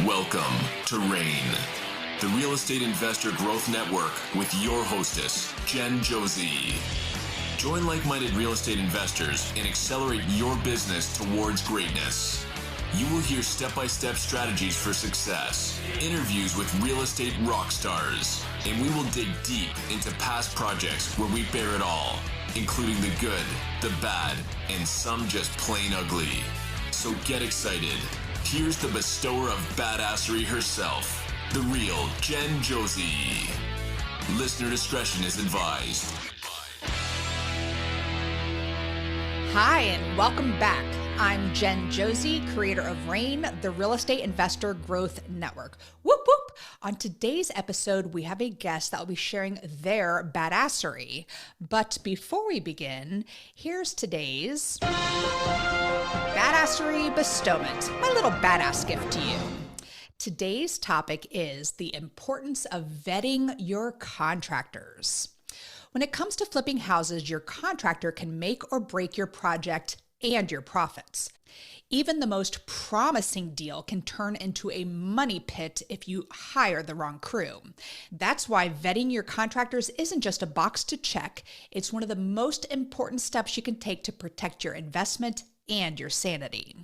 Welcome to RAIN, the Real Estate Investor Growth Network with your hostess, Jen Josey. Join like-minded real estate investors and accelerate your business towards greatness. You will hear step-by-step strategies for success, interviews with real estate rock stars, and we will dig deep into past projects where we bear it all, including the good, the bad, and some just plain ugly. So get excited. Here's the bestower of badassery herself, the real Jen Josey. Listener discretion is advised. Hi, and welcome back. I'm Jen Josey, creator of RAIN, the Real Estate Investor Growth Network. Whoop, whoop. On today's episode, we have a guest that will be sharing their badassery. But before we begin, here's today's badassery bestowment, my little badass gift to you. Today's topic is the importance of vetting your contractors. When it comes to flipping houses, your contractor can make or break your project and your profits. Even the most promising deal can turn into a money pit if you hire the wrong crew. That's why vetting your contractors isn't just a box to check. It's one of the most important steps you can take to protect your investment and your sanity.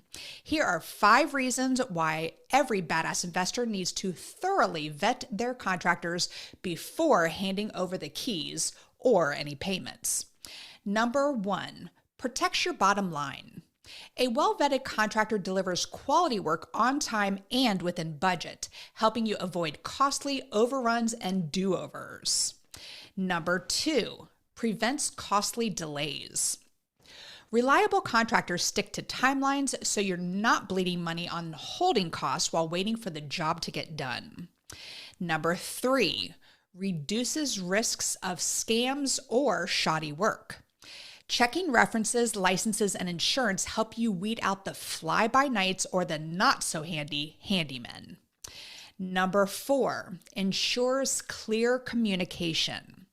Here are 5 reasons why every badass investor needs to thoroughly vet their contractors before handing over the keys or any payments. Number 1, protects your bottom line. A well-vetted contractor delivers quality work on time and within budget, helping you avoid costly overruns and do-overs. Number 2, prevents costly delays. Reliable contractors stick to timelines so you're not bleeding money on holding costs while waiting for the job to get done. Number 3, reduces risks of scams or shoddy work. Checking references, licenses, and insurance help you weed out the fly-by-nights or the not-so-handy handymen. Number 4, ensures clear communication.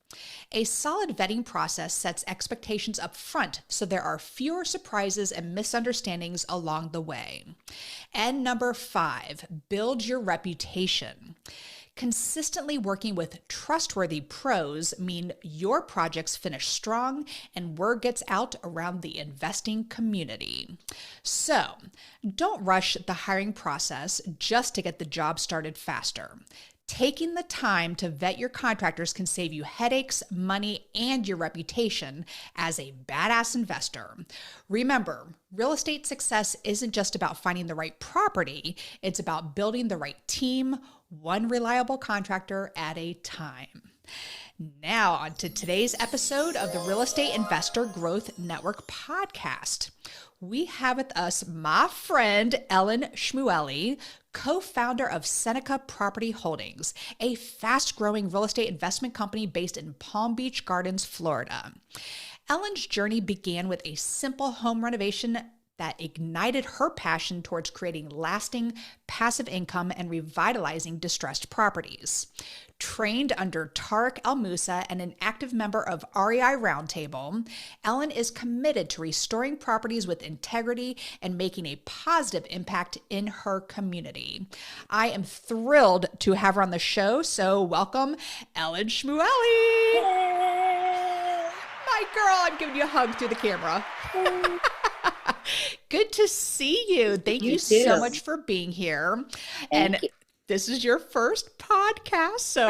A solid vetting process sets expectations up front so there are fewer surprises and misunderstandings along the way. And number 5, build your reputation. Consistently working with trustworthy pros mean your projects finish strong and word gets out around the investing community. So, don't rush the hiring process just to get the job started faster. Taking the time to vet your contractors can save you headaches, money, and your reputation as a badass investor. Remember, real estate success isn't just about finding the right property, it's about building the right team, one reliable contractor at a time. Now, on to today's episode of the Real Estate Investor Growth Network podcast. We have with us my friend Ellen Schmuel, co-founder of Seneca Property Holdings, a fast-growing real estate investment company based in Palm Beach Gardens, Florida. Ellen's journey began with a simple home renovation that ignited her passion towards creating lasting passive income and revitalizing distressed properties. Trained under Tariq El Moussa and an active member of REI Roundtable, Ellen is committed to restoring properties with integrity and making a positive impact in her community. I am thrilled to have her on the show, so welcome, Ellen Schmuel. My girl, I'm giving you a hug through the camera. Good to see you. Thank you so much for being here. And this is your first podcast, so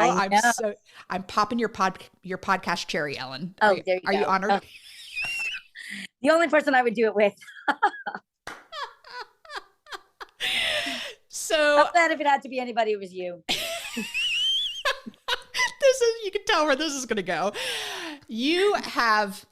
I'm popping your podcast cherry, Ellen. There you go. Are you honored? Oh. The only person I would do it with. So I'm glad if it had to be anybody, it was you. You can tell where this is going to go. You have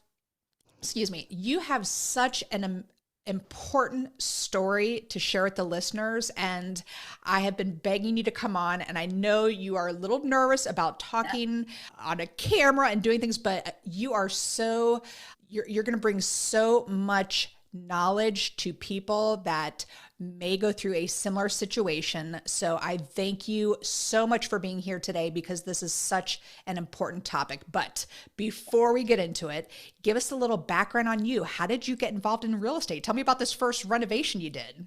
such an important story to share with the listeners, and I have been begging you to come on, and I know you are a little nervous about talking on a camera and doing things, but you're going to bring so much knowledge to people that may go through a similar situation. So I thank you so much for being here today because this is such an important topic. But before we get into it, give us a little background on you. How did you get involved in real estate? Tell me about this first renovation you did.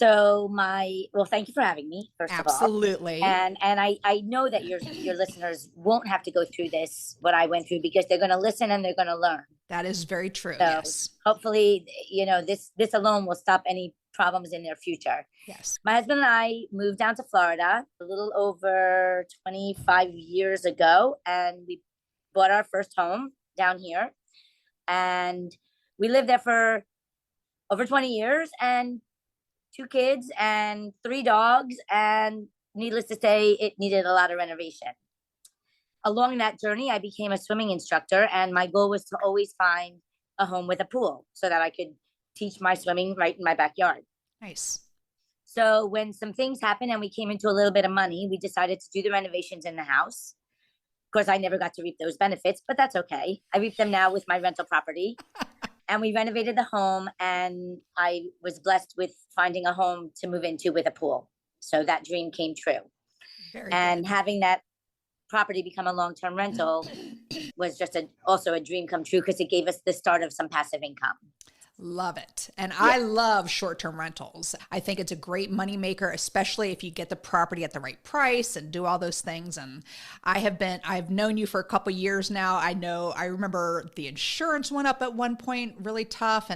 Well, thank you for having me, first of all. Absolutely. And I know that your listeners won't have to go through this, what I went through, because they're going to listen and they're going to learn. That is very true. So Yes. hopefully, this alone will stop any problems in their future. Yes. My husband and I moved down to Florida a little over 25 years ago, and we bought our first home down here. And we lived there for over 20 years and 2 kids and 3 dogs. And needless to say, it needed a lot of renovation. Along that journey, I became a swimming instructor, and my goal was to always find a home with a pool so that I could teach my swimming right in my backyard. Nice. So when some things happened and we came into a little bit of money, we decided to do the renovations in the house. Of course, I never got to reap those benefits, but that's okay. I reap them now with my rental property. And we renovated the home, and I was blessed with finding a home to move into with a pool. So that dream came true. Very And good. having that property become a long-term rental was just also a dream come true, because it gave us the start of some passive income. Love it. And I love short-term rentals. I think it's a great moneymaker, especially if you get the property at the right price and do all those things. And I've known you for a couple years now. I remember the insurance went up at one point, really tough.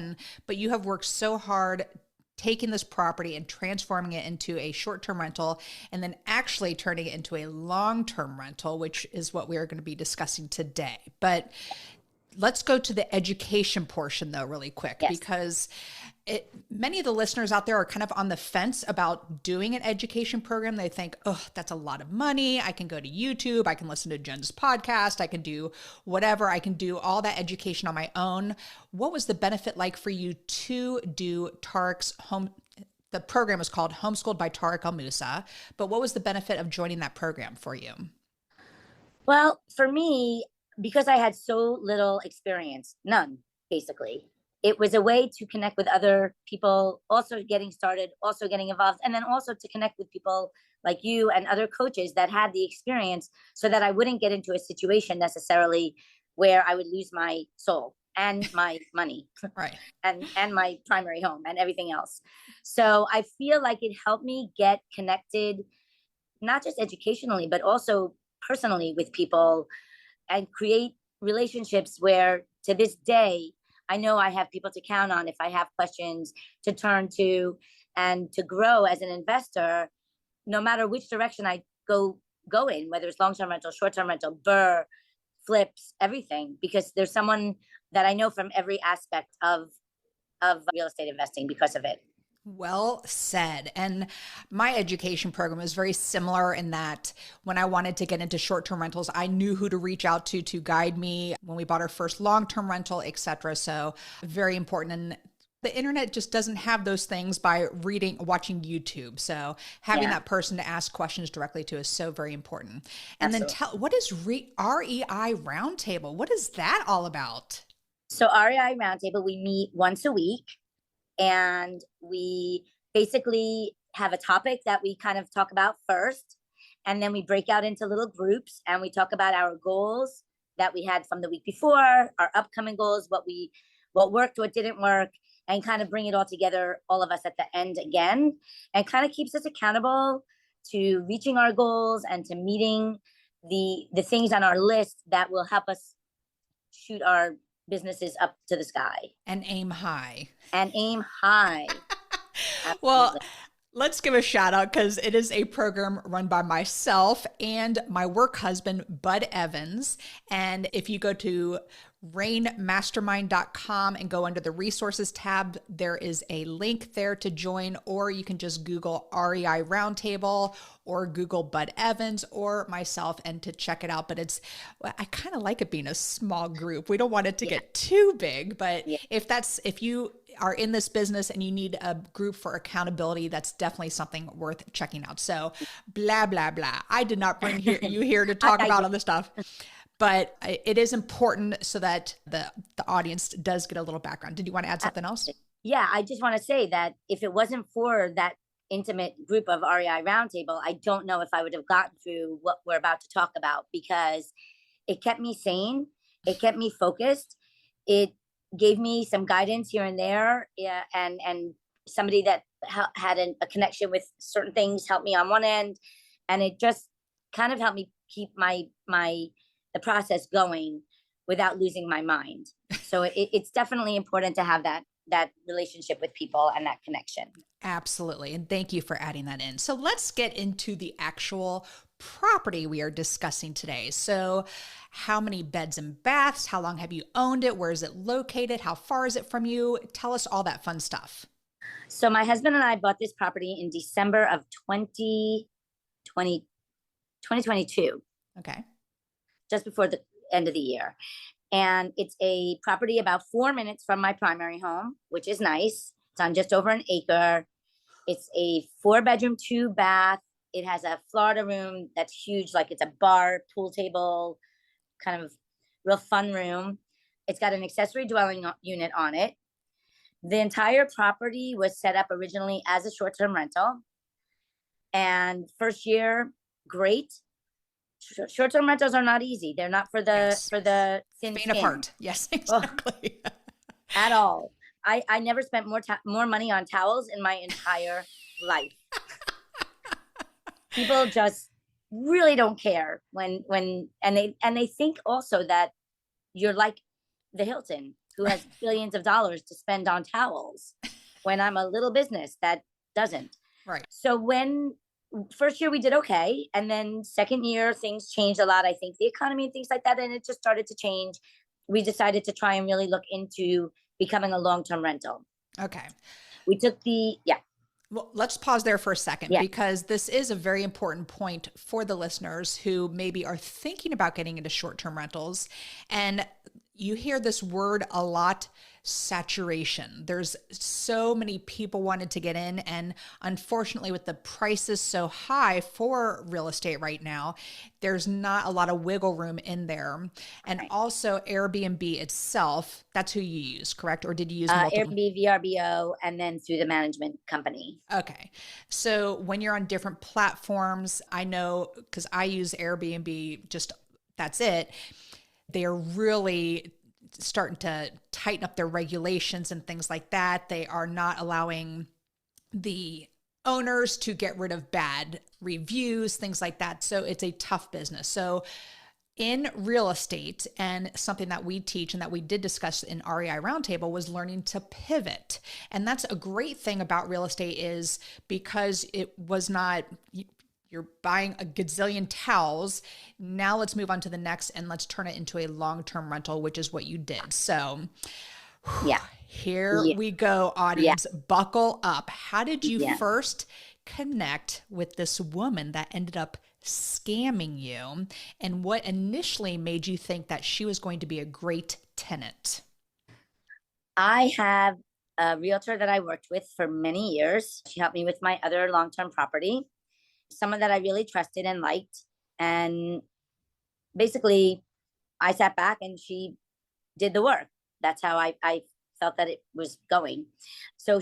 But you have worked so hard taking this property and transforming it into a short-term rental, and then actually turning it into a long-term rental, which is what we are going to be discussing today. But let's go to the education portion though, really quick, because many of the listeners out there are kind of on the fence about doing an education program. They think, oh, that's a lot of money. I can go to YouTube. I can listen to Jen's podcast. I can do whatever. I can do all that education on my own. What was the benefit like for you to do Tariq's home? The program is called Homeschooled by Tariq Al Musa, but what was the benefit of joining that program for you? Well, for me, because I had so little experience, none, basically, it was a way to connect with other people, also getting started, also getting involved, and then also to connect with people like you and other coaches that had the experience, so that I wouldn't get into a situation necessarily where I would lose my soul and my money, right, and my primary home and everything else. So I feel like it helped me get connected, not just educationally, but also personally with people, and create relationships where, to this day, I know I have people to count on if I have questions to turn to, and to grow as an investor, no matter which direction I go in, whether it's long-term rental, short-term rental, BRRRR, flips, everything, because there's someone that I know from every aspect of real estate investing because of it. Well said. And my education program is very similar in that when I wanted to get into short-term rentals, I knew who to reach out to guide me when we bought our first long-term rental, etc. So very important. And the internet just doesn't have those things by watching YouTube. So having that person to ask questions directly to is so very important. And Absolutely. Then what is REI Roundtable? What is that all about? So REI Roundtable, we meet once a week. And we basically have a topic that we kind of talk about first. And then we break out into little groups and we talk about our goals that we had from the week before, our upcoming goals, what worked, what didn't work, and kind of bring it all together, all of us at the end again, and kind of keeps us accountable to reaching our goals and to meeting the things on our list that will help us shoot our businesses up to the sky. And aim high. Well, let's give a shout out, because it is a program run by myself and my work husband, Bud Evans. And if you go to rainmastermind.com and go under the resources tab, there is a link there to join, or you can just Google REI Roundtable or Google Bud Evans or myself and to check it out. But I kind of like it being a small group. We don't want it to get too big, but if you are in this business and you need a group for accountability, that's definitely something worth checking out. So blah, blah, blah. I did not bring you here to talk about all this stuff. But it is important so that the audience does get a little background. Did you want to add something else? Yeah, I just want to say that if it wasn't for that intimate group of REI Roundtable, I don't know if I would have gotten through what we're about to talk about, because it kept me sane. It kept me focused. It gave me some guidance here and there, and somebody that had a connection with certain things helped me on one end, and it just kind of helped me keep the process going without losing my mind. So it's definitely important to have that relationship with people and that connection. Absolutely. And thank you for adding that in. So let's get into the actual property we are discussing today. So how many beds and baths? How long have you owned it? Where is it located? How far is it from you? Tell us all that fun stuff. So my husband and I bought this property in December of 2022. Okay. Just before the end of the year. And it's a property about 4 minutes from my primary home, which is nice. It's on just over an acre. It's a 4-bedroom, 2-bath. It has a Florida room that's huge, like it's a bar, pool table, kind of real fun room. It's got an accessory dwelling unit on it. The entire property was set up originally as a short-term rental. And first year, great. Short-term rentals are not easy. They're not for the thin faint skin. of heart. Yes, exactly. At all. I never spent more money on towels in my entire life. People just really don't care when they think also that you're like the Hilton, who has billions of dollars to spend on towels, when I'm a little business that doesn't. Right. So when first year we did okay, and then second year things changed a lot. I think the economy and things like that, and it just started to change. We decided to try and really look into becoming a long-term rental. Okay. We took Well, let's pause there for a second, because this is a very important point for the listeners who maybe are thinking about getting into short-term rentals. And you hear this word a lot, saturation. There's so many people wanted to get in. And unfortunately, with the prices so high for real estate right now, there's not a lot of wiggle room in there. And also Airbnb itself, that's who you use, correct? Or did you use multiple? Airbnb, VRBO, and then through the management company. Okay. So when you're on different platforms, I know, because I use Airbnb, just that's it. They're really starting to tighten up their regulations and things like that. They are not allowing the owners to get rid of bad reviews, things like that. So it's a tough business. So in real estate, and something that we teach and that we did discuss in REI Roundtable, was learning to pivot. And that's a great thing about real estate, is because it was not, you're buying a gazillion towels. Now let's move on to the next and let's turn it into a long-term rental, which is what you did. So here we go, audience. Buckle up. How did you first connect with this woman that ended up scamming you? And what initially made you think that she was going to be a great tenant? I have a realtor that I worked with for many years. She helped me with my other long-term property. Someone that I really trusted and liked. And basically, I sat back and she did the work. That's how I felt that it was going. So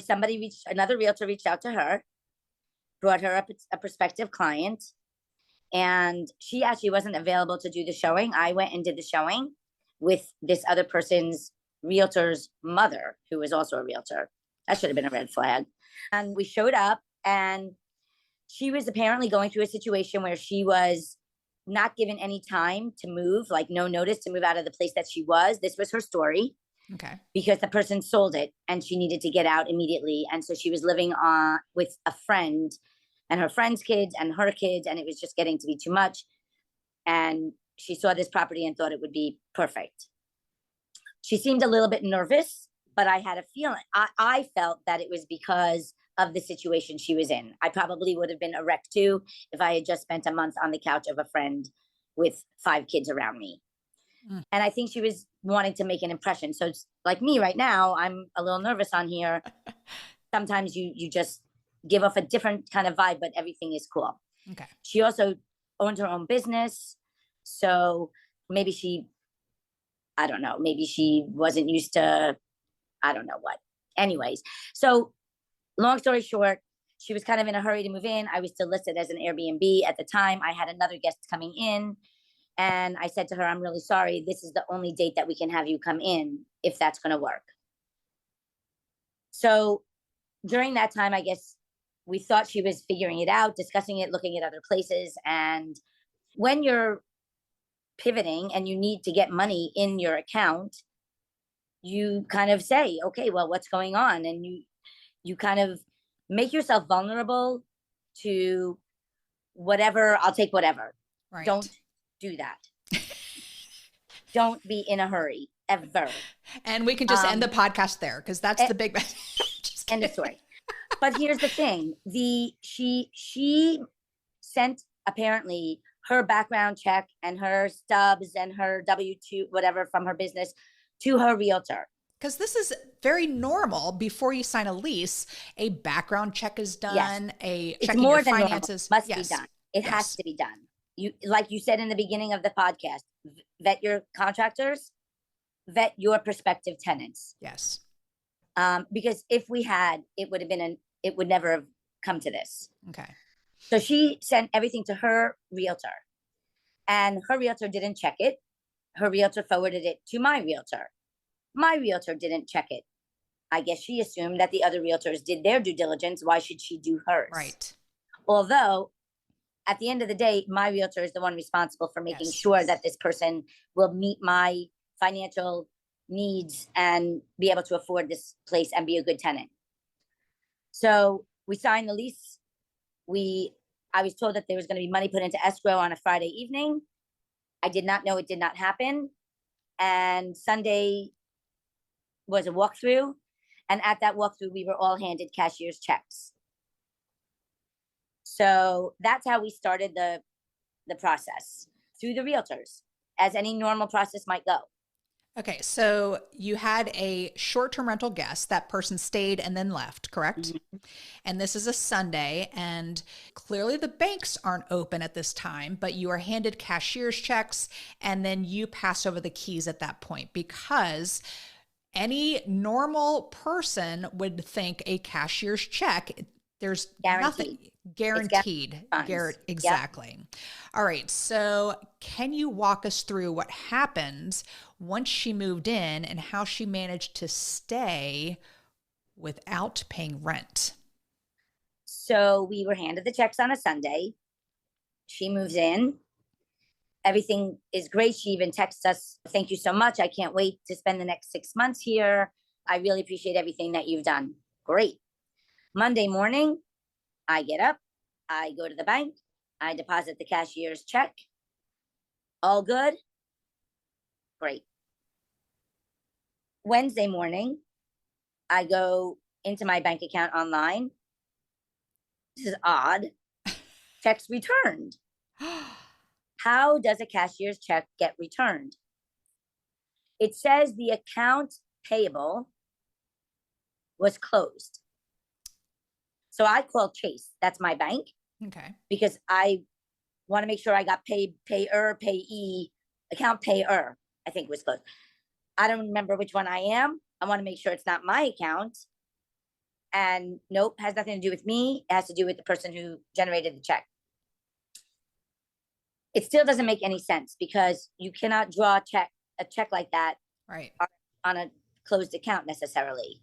another realtor reached out to her, brought her up a prospective client, and she actually wasn't available to do the showing. I went and did the showing with this other person's realtor's mother, who was also a realtor. That should have been a red flag. And we showed up, and she was apparently going through a situation where she was not given any time to move, like no notice to move out of the place that she was. This was her story. Okay. Because the person sold it and she needed to get out immediately. And so she was living with a friend and her friend's kids and her kids, and it was just getting to be too much. And she saw this property and thought it would be perfect. She seemed a little bit nervous, but I had a feeling, I felt that it was because of the situation she was in. I probably would have been a wreck too if I had just spent a month on the couch of a friend with 5 kids around me. And I think she was wanting to make an impression. So it's like me right now, I'm a little nervous on here. Sometimes you just give off a different kind of vibe, but everything is cool. Okay. She also owned her own business. So maybe I don't know, maybe she wasn't used to, I don't know what. Anyways, so long story short, she was kind of in a hurry to move in. I was still listed as an Airbnb at the time. I had another guest coming in. And I said to her, I'm really sorry. This is the only date that we can have you come in, if that's going to work. So during that time, I guess we thought she was figuring it out, discussing it, looking at other places. And when you're pivoting and you need to get money in your account, you kind of say, okay, well, what's going on? And you kind of make yourself vulnerable to whatever. I'll take whatever. Right. Don't do that. Don't be in a hurry ever. And we can just end the podcast there, because that's the big end of story. But here's the thing: she sent apparently her background check and her stubs and her W-2 whatever from her business to her realtor. Because this is very normal. Before you sign a lease, a background check is done. Yes. Checking more your than finances normal. Must be done. It has to be done. You, like you said in the beginning of the podcast, vet your contractors, vet your prospective tenants. Yes. Because if we had, it would never have come to this. Okay. So she sent everything to her realtor, and her realtor didn't check it. Her realtor forwarded it to my realtor. My realtor didn't check it. I guess she assumed that the other realtors did their due diligence. Why should she do hers? Right. Although, at the end of the day, my realtor is the one responsible for making sure that this person will meet my financial needs and be able to afford this place and be a good tenant. So we signed the lease. I was told that there was going to be money put into escrow on a Friday evening. I did not know it did not happen. And Sunday was a walkthrough. And at that walkthrough, we were all handed cashier's checks. So that's how we started the process, through the realtors, as any normal process might go. Okay, so you had a short-term rental guest. That person stayed and then left, correct? Mm-hmm. And this is a Sunday, and clearly the banks aren't open at this time, but you are handed cashier's checks, and then you pass over the keys at that point, because any normal person would think a cashier's check, there's nothing guaranteed. Exactly. Yep. All right. So can you walk us through what happened once she moved in and how she managed to stay without paying rent? So we were handed the checks on a Sunday. She moves in. Everything is great. She even texts us, "Thank you so much. I can't wait to spend the next 6 months here. I really appreciate everything that you've done." Great. Monday morning, I get up, I go to the bank, I deposit the cashier's check. All good? Great. Wednesday morning, I go into my bank account online. This is odd. Checks returned. How does a cashier's check get returned? It says the account payable was closed. So I called Chase, that's my bank. Okay. Because I want to make sure I got payee, account payer, I think was closed. I don't remember which one I am. I want to make sure it's not my account. And nope, has nothing to do with me. It has to do with the person who generated the check. It still doesn't make any sense, because you cannot draw a check like that right on a closed account necessarily.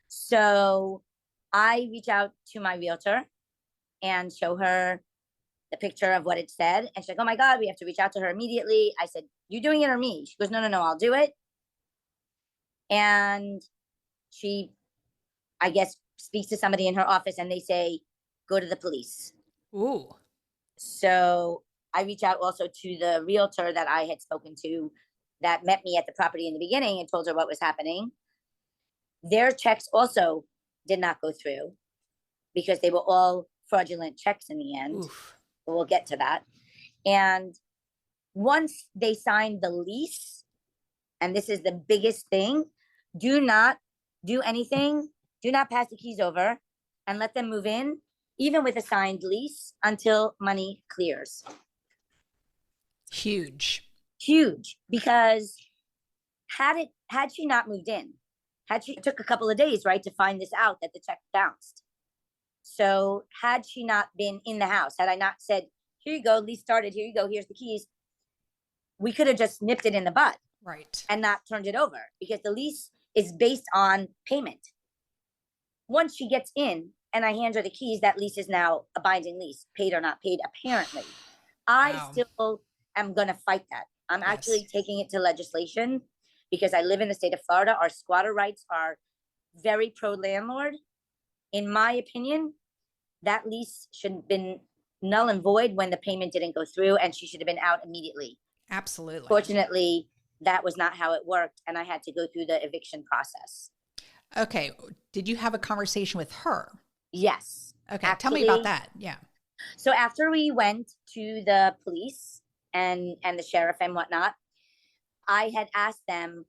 So I reach out to my realtor and show her the picture of what it said. And she's like, "Oh my God, we have to reach out to her immediately." I said, "You doing it or me?" She goes, No, I'll do it. And she, I guess, speaks to somebody in her office and they say, "Go to the police." Ooh. So I reach out also to the realtor that I had spoken to that met me at the property in the beginning and told her what was happening. Their checks also did not go through because they were all fraudulent checks in the end. Oof. We'll get to that. And once they signed the lease, and this is the biggest thing, do not do anything. Do not pass the keys over and let them move in, even with a signed lease, until money clears. Huge. Because had she not moved in, it took a couple of days, right, to find this out that the check bounced. So had she not been in the house, had I not said, "Here you go, lease started, here you go, here's the keys," we could have just nipped it in the bud. Right. And not turned it over, because the lease is based on payment. once she gets in and I hand her the keys, that lease is now a binding lease, paid or not paid, apparently. I Wow. still am going to fight that. I'm Yes. actually taking it to legislation because I live in the state of Florida. Our squatter rights are very pro-landlord. In my opinion, that lease should have been null and void when the payment didn't go through, and she should have been out immediately. Absolutely. Fortunately, that was not how it worked, and I had to go through the eviction process. Okay. Did you have a conversation with her? Yes. Okay. Actually, tell me about that. Yeah. So after we went to the police and the sheriff and whatnot, I had asked them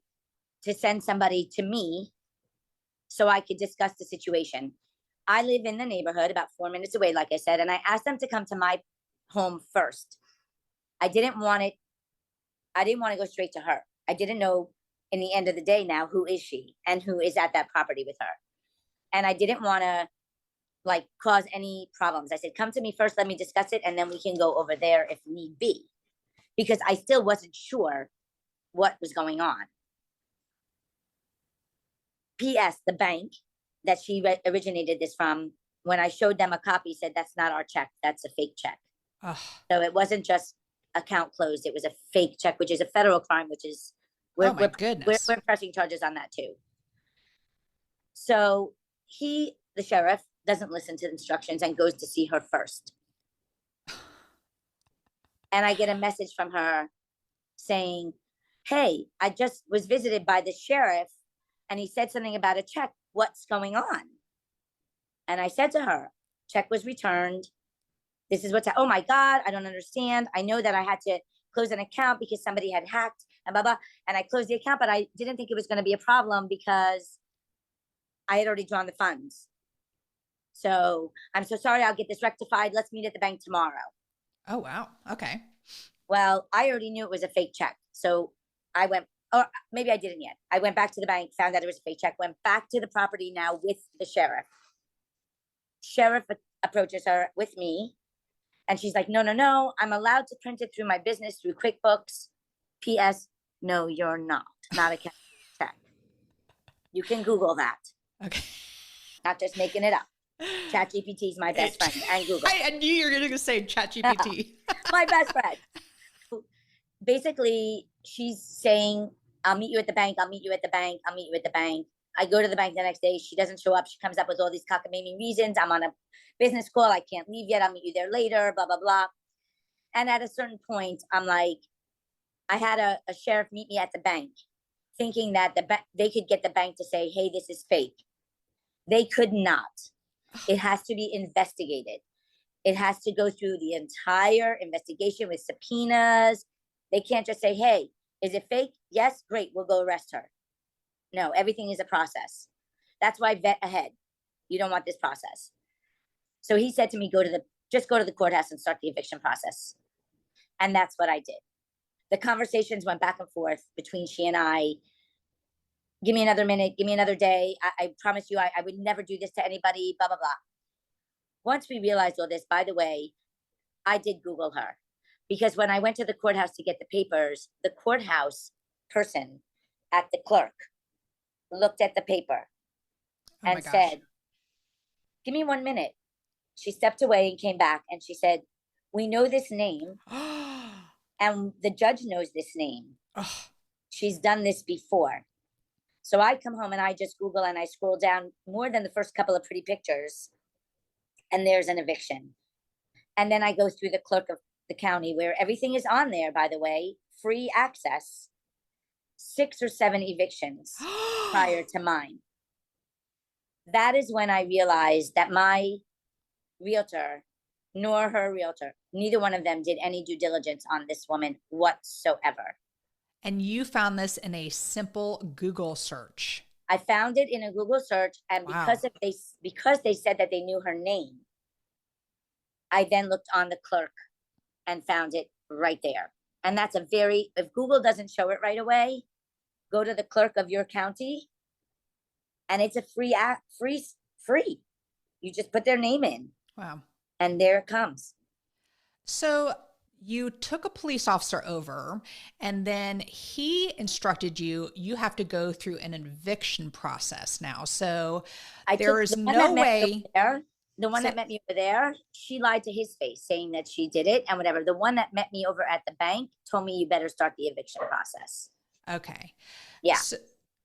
to send somebody to me so I could discuss the situation. I live in the neighborhood about 4 minutes away, like I said, and I asked them to come to my home first. I didn't want to go straight to her. I didn't know in the end of the day now, who is she and who is at that property with her. And I didn't want to like cause any problems. I said, come to me first, let me discuss it, and then we can go over there if need be. Because I still wasn't sure what was going on. P.S. The bank that she originated this from, when I showed them a copy, said that's not our check, that's a fake check. Ugh. So it wasn't just account closed, it was a fake check, which is a federal crime, which is Oh my goodness. we're pressing charges on that too. So the sheriff, doesn't listen to the instructions and goes to see her first. And I get a message from her saying, hey, I just was visited by the sheriff and he said something about a check. What's going on? And I said to her, check was returned. This is what's, oh my God, I don't understand. I know that I had to close an account because somebody had hacked and blah, blah. And I closed the account, but I didn't think it was going to be a problem because I had already drawn the funds. So I'm so sorry, I'll get this rectified. Let's meet at the bank tomorrow. Oh, wow. Okay. Well, I already knew it was a fake check. So I went, or maybe I didn't yet. I went back to the bank, found out it was a fake check, went back to the property now with the sheriff. Sheriff approaches her with me and she's like, no, I'm allowed to print it through my business through QuickBooks. P.S. No, you're not a check. You can Google that. Okay. Not just making it up. ChatGPT is my best friend, and Google. I knew you were going to say ChatGPT. My best friend. Basically, she's saying, I'll meet you at the bank. I'll meet you at the bank. I'll meet you at the bank. I go to the bank the next day. She doesn't show up. She comes up with all these cockamamie reasons. I'm on a business call. I can't leave yet. I'll meet you there later, blah, blah, blah. And at a certain point, I'm like, I had a sheriff meet me at the bank thinking that they could get the bank to say, hey, this is fake. They could not. It has to be investigated. It has to go through the entire investigation with subpoenas. They can't just say, hey, is it fake? Yes, great, we'll go arrest her. No, everything is a process. That's why vet ahead. You don't want this process. So he said to me, just go to the courthouse and start the eviction process. And that's what I did. The conversations went back and forth between she and I. Give me another minute, give me another day. I promise you, I would never do this to anybody, blah, blah, blah. Once we realized all this, by the way, I did Google her. Because when I went to the courthouse to get the papers, the courthouse person at the clerk looked at the paper and said, give me 1 minute. She stepped away and came back and she said, we know this name and the judge knows this name. She's done this before. So I come home and I just Google and I scroll down more than the first couple of pretty pictures and there's an eviction. And then I go through the clerk of the county where everything is on there, by the way, free access, 6 or 7 evictions prior to mine. That is when I realized that my realtor nor her realtor, neither one of them did any due diligence on this woman whatsoever. And you found this in a simple Google search. I found it in a Google search, and Wow. because they said that they knew her name, I then looked on the clerk and found it right there. And that's if Google doesn't show it right away, go to the clerk of your county, and it's a free. You just put their name in. Wow. And there it comes. So you took a police officer over, and then he instructed you, you have to go through an eviction process now. So there is no way. The one that met me over there, she lied to his face saying that she did it and whatever. The one that met me over at the bank told me you better start the eviction process. Okay. Yeah. So,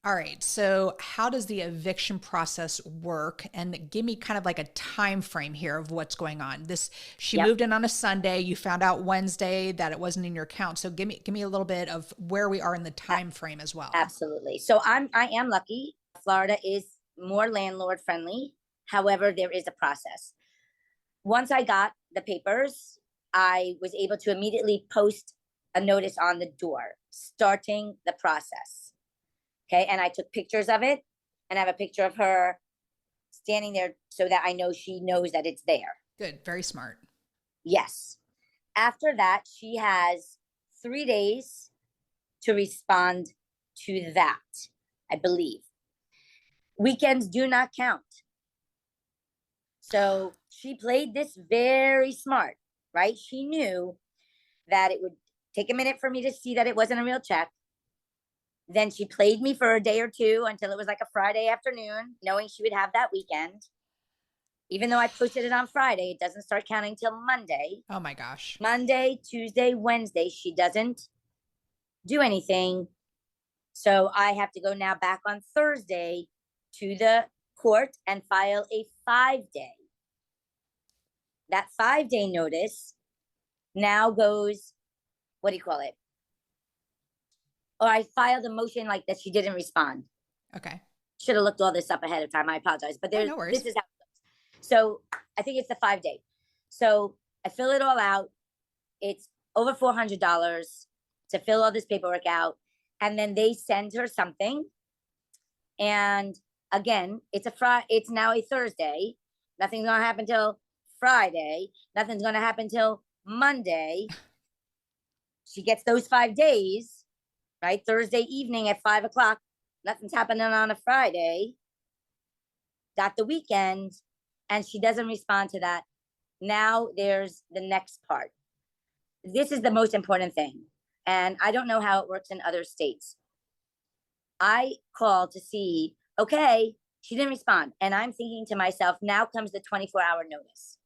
all right. So how does the eviction process work? And give me kind of like a time frame here of what's going on. She moved in on a Sunday. You found out Wednesday that it wasn't in your account. So give me a little bit of where we are in the time frame as well. Absolutely. So I am lucky. Florida is more landlord friendly. However, there is a process. Once I got the papers, I was able to immediately post a notice on the door, starting the process. Okay. And I took pictures of it, and I have a picture of her standing there so that I know she knows that it's there. Good. Very smart. Yes. After that, she has 3 days to respond to that, I believe. Weekends do not count. So she played this very smart, right? She knew that it would take a minute for me to see that it wasn't a real check. Then she played me for a day or two until it was like a Friday afternoon, knowing she would have that weekend. Even though I posted it on Friday, it doesn't start counting till Monday. Oh my gosh. Monday, Tuesday, Wednesday, she doesn't do anything. So I have to go now back on Thursday to the court and file a 5-day. That 5-day notice now goes, what do you call it? Or I filed a motion like that she didn't respond. Okay. Should have looked all this up ahead of time. I apologize. But no worries. This is how it goes. So I think it's the 5-day. So I fill it all out. It's over $400 to fill all this paperwork out. And then they send her something. And again, it's now a Thursday. Nothing's going to happen till Friday. Nothing's going to happen till Monday. She gets those 5 days, right? Thursday evening at 5:00. Nothing's happening on a Friday. Got the weekend, and she doesn't respond to that. Now there's the next part. This is the most important thing. And I don't know how it works in other states. I called to see, okay, she didn't respond. And I'm thinking to myself, now comes the 24-hour notice.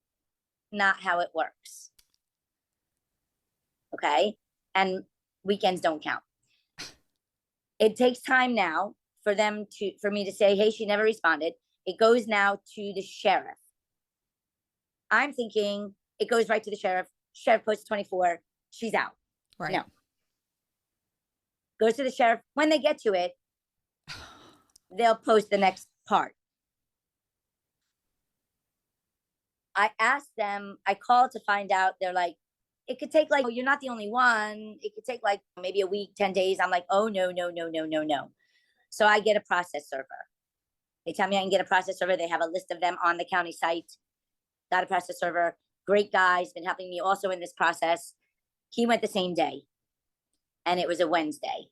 Not how it works. Okay? And weekends don't count. It takes time now for me to say, hey, she never responded. It goes now to the sheriff. I'm thinking it goes right to the sheriff. Sheriff posts 24. She's out. Right. No. Goes to the sheriff. When they get to it, they'll post the next part. I asked them, I called to find out. They're like, it could take like, oh, you're not the only one. It could take like maybe a week, 10 days. I'm like, oh, no. So I get a process server. They tell me I can get a process server. They have a list of them on the county site. Got a process server. Great guy. He's been helping me also in this process. He went the same day. And it was a Wednesday.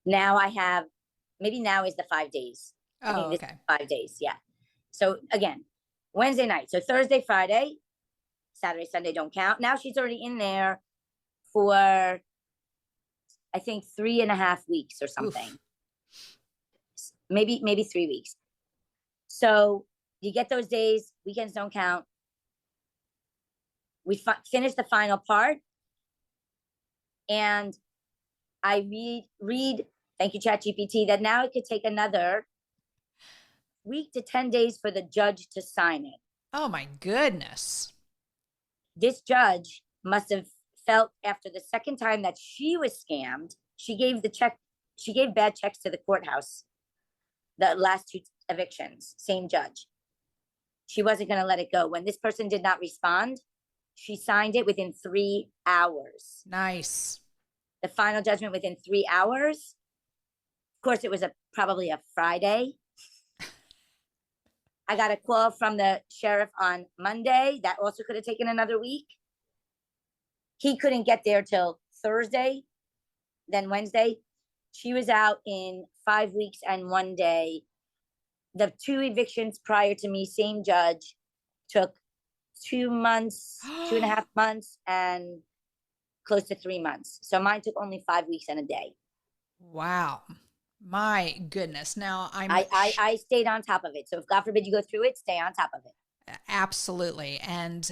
Now I have, maybe now is the 5 days. Oh, okay. 5 days, yeah. So again, Wednesday night. So Thursday, Friday, Saturday, Sunday don't count. Now she's already in there for, I think, 3.5 weeks or something. Oof. Maybe 3 weeks. So you get those days. Weekends don't count. We finish the final part. And I read, thank you, ChatGPT, that now it could take another week to 10 days for the judge to sign it. Oh my goodness. This judge must have felt after the second time that she was scammed, she gave bad checks to the courthouse. The last 2 evictions, same judge. She wasn't going to let it go. When this person did not respond, she signed it within 3 hours. Nice. The final judgment within 3 hours. Of course, it was probably a Friday. I got a call from the sheriff on Monday. That also could have taken another week. He couldn't get there till Thursday, then Wednesday. She was out in 5 weeks and 1 day. The 2 evictions prior to me, same judge, took 2 months, 2.5 months, and close to 3 months. So mine took only 5 weeks and a day. Wow. My goodness. Now I stayed on top of it. So if God forbid you go through it, stay on top of it. Absolutely. And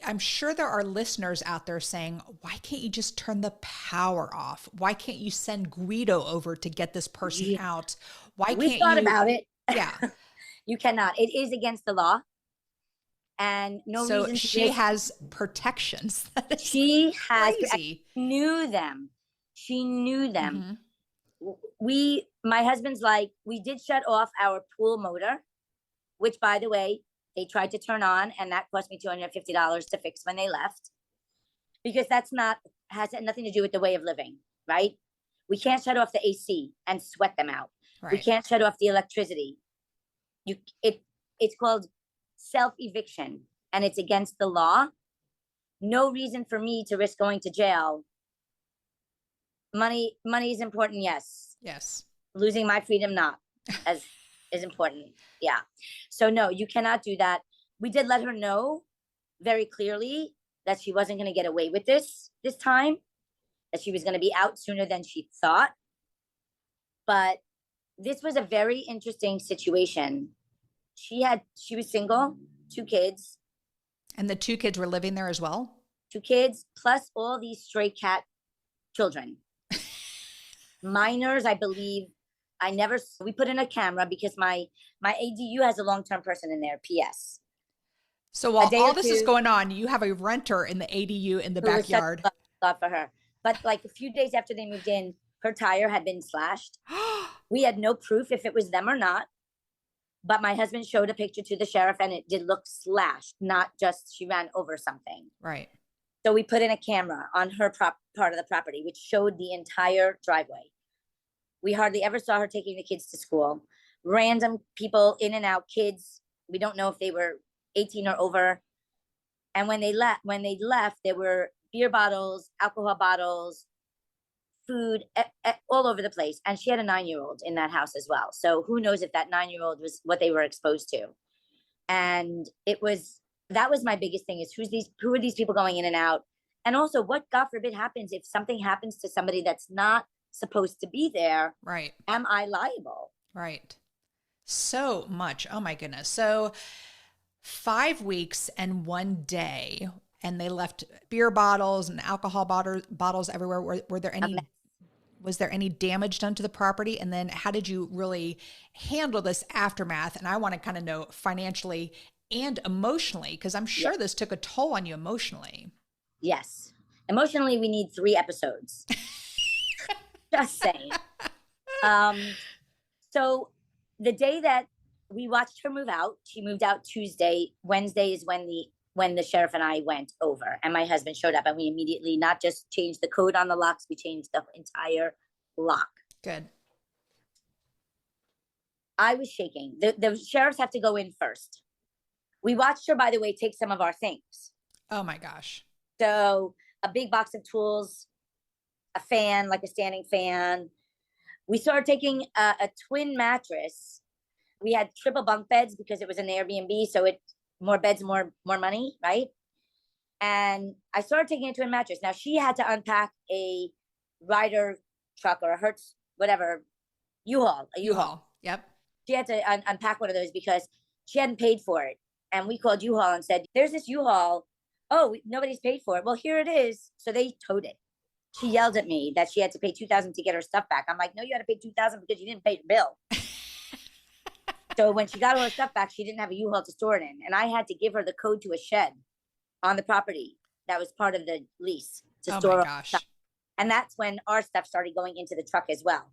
I'm sure there are listeners out there saying, why can't you just turn the power off? Why can't you send Guido over to get this person out? Why We can't thought you? about it. Yeah. You cannot. It is against the law. And no So reason she has protections. She has crazy. knew them. She knew them. Mm-hmm. My husband's like, we did shut off our pool motor, which by the way, they tried to turn on, and that cost me $250 to fix when they left, because has nothing to do with the way of living, right? We can't shut off the AC and sweat them out. Right. We can't shut off the electricity. It's called self-eviction, and it's against the law. No reason for me to risk going to jail. Money is important, yes. Yes. Losing my freedom, not as is important. Yeah. So no, you cannot do that. We did let her know very clearly that she wasn't going to get away with this time, that she was going to be out sooner than she thought. But this was a very interesting situation. She was single, 2 kids. And the 2 kids were living there as well? 2 kids, plus all these stray cat children. Minors, I believe. We put in a camera because my ADU has a long-term person in there, PS. So while all this is going on, you have a renter in the ADU in the backyard. Love for her. But like a few days after they moved in, her tire had been slashed. We had no proof if it was them or not. But my husband showed a picture to the sheriff, and it did look slashed, not just she ran over something. Right. So we put in a camera on her part of the property, which showed the entire driveway. We hardly ever saw her taking the kids to school. Random people in and out, kids. We don't know if they were 18 or over. And when they left, there were beer bottles, alcohol bottles, food, all over the place. And she had a 9-year-old in that house as well. So who knows if that 9-year-old was what they were exposed to. And that was my biggest thing, is who are these people going in and out? And also, what, God forbid, happens if something happens to somebody that's not supposed to be there? Right. Am I liable? Right. So much. Oh my goodness. So 5 weeks and 1 day, and they left beer bottles and alcohol bottles everywhere. Was there any damage done to the property? And then how did you really handle this aftermath? And I want to kind of know financially and emotionally, because I'm sure this took a toll on you emotionally. Yes. Emotionally, we need 3 episodes. Just saying. So the day that we watched her move out, she moved out Tuesday. Wednesday is when the sheriff and I went over, and my husband showed up, and we immediately not just changed the code on the locks, we changed the entire lock. Good. I was shaking. The sheriffs have to go in first. We watched her, by the way, take some of our things. Oh my gosh. So a big box of tools, a fan, like a standing fan. We started taking a twin mattress. We had triple bunk beds because it was an Airbnb. So more beds, more money, right? And I started taking a twin mattress. Now she had to unpack a Ryder truck or a Hertz, whatever, U-Haul. U-Haul. Yep. She had to unpack one of those because she hadn't paid for it. And we called U-Haul and said, there's this U-Haul. Oh, nobody's paid for it. Well, here it is. So they towed it. She yelled at me that she had to pay $2,000 to get her stuff back. I'm like, no, you had to pay $2,000 because you didn't pay your bill. So when she got all her stuff back, she didn't have a U-Haul to store it in. And I had to give her the code to a shed on the property that was part of the lease to store all her stuff. And that's when our stuff started going into the truck as well,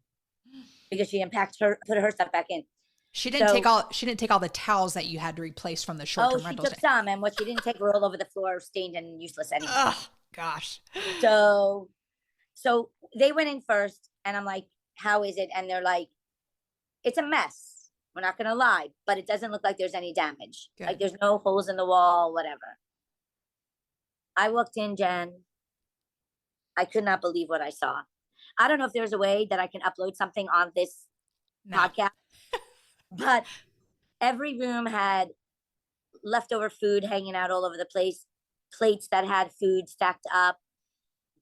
because she put her stuff back in. She didn't take all the towels that you had to replace from the short-term rentals. She took some, and what she didn't take were all over the floor, stained and useless anyway. Oh gosh. So they went in first, and I'm like, how is it? And they're like, it's a mess. We're not going to lie, but it doesn't look like there's any damage. Good. Like there's no holes in the wall, whatever. I walked in, Jen. I could not believe what I saw. I don't know if there's a way that I can upload something on this podcast, but every room had leftover food hanging out all over the place, plates that had food stacked up,